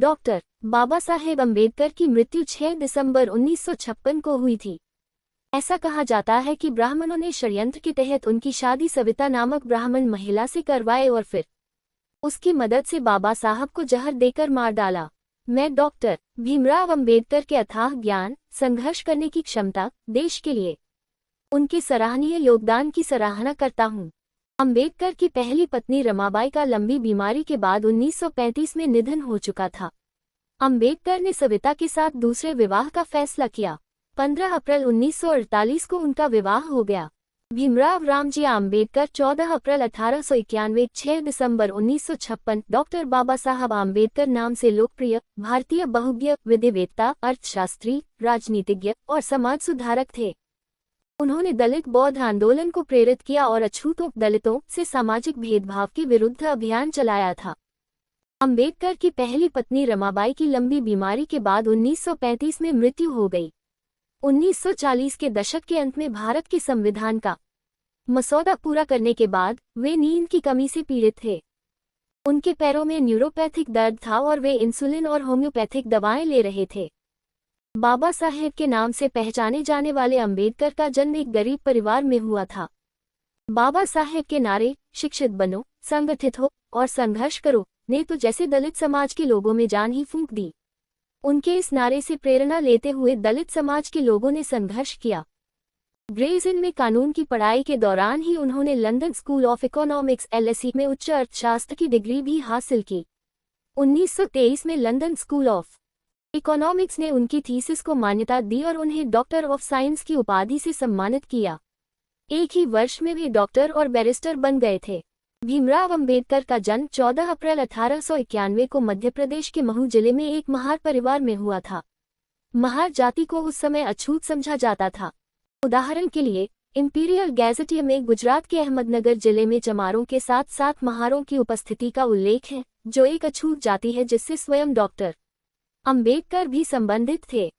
Doctor Baba Saheb Ambedkar की मृत्यु 6 दिसंबर 1956 को हुई थी। ऐसा कहा जाता है कि ब्राह्मणों ने षड्यंत्र के तहत उनकी शादी सविता नामक ब्राह्मण महिला से करवाए और फिर उसकी मदद से बाबा साहब को जहर देकर मार डाला। मैं डॉक्टर भीमराव अम्बेडकर के अथाह ज्ञान, संघर्ष करने की क्षमता, देश के लिए उनके सराहनीय योगदान की सराहना करता हूँ। अम्बेडकर की पहली पत्नी रमाबाई का लंबी बीमारी के बाद 1935 में निधन हो चुका था। अम्बेडकर ने सविता के साथ दूसरे विवाह का फैसला किया। 15 अप्रैल 1948 को उनका विवाह हो गया। भीमराव रामजी अम्बेडकर 14 अप्रैल 1891 6 दिसंबर 1956 डॉक्टर बाबा साहब अम्बेडकर नाम से लोकप्रिय भारतीय बहुज्ञ, विधिवेत्ता, अर्थशास्त्री, राजनीतिज्ञ और समाज सुधारक थे। उन्होंने दलित बौद्ध आंदोलन को प्रेरित किया और अछूतों दलितों से सामाजिक भेदभाव के विरुद्ध अभियान चलाया था। अम्बेडकर की पहली पत्नी रमाबाई की लंबी बीमारी के बाद 1935 में मृत्यु हो गई। 1940 के दशक के अंत में भारत के संविधान का मसौदा पूरा करने के बाद वे नींद की कमी से पीड़ित थे। उनके पैरों में न्यूरोपैथिक दर्द था और वे इंसुलिन और होम्योपैथिक दवाएं ले रहे थे। बाबा साहेब के नाम से पहचाने जाने वाले अम्बेडकर का जन्म एक गरीब परिवार में हुआ था। बाबा साहेब के नारे शिक्षित बनो, संगठित हो और संघर्ष करो ने तो जैसे दलित समाज के लोगों में जान ही फूंक दी। उनके इस नारे से प्रेरणा लेते हुए दलित समाज के लोगों ने संघर्ष किया। ग्रेज़ इन में कानून की पढ़ाई के दौरान ही उन्होंने London school of economics LSE में उच्च अर्थशास्त्र की डिग्री भी हासिल की। 1923 में लंदन स्कूल ऑफ इकोनॉमिक्स ने उनकी थीसिस को मान्यता दी और उन्हें डॉक्टर ऑफ साइंस की उपाधि से सम्मानित किया। एक ही वर्ष में वे डॉक्टर और बैरिस्टर बन गए थे। भीमराव अम्बेडकर का जन्म 14 अप्रैल 1891 को मध्य प्रदेश के महू जिले में एक महार परिवार में हुआ था। महार जाति को उस समय अछूत समझा जाता था। उदाहरण के लिए इंपीरियल गैजेटियर में गुजरात के अहमदनगर जिले में चमारों के साथ साथ महारों की उपस्थिति का उल्लेख है, जो एक अछूत जाति है जिससे स्वयं डॉक्टर अम्बेडकर भी संबंधित थे।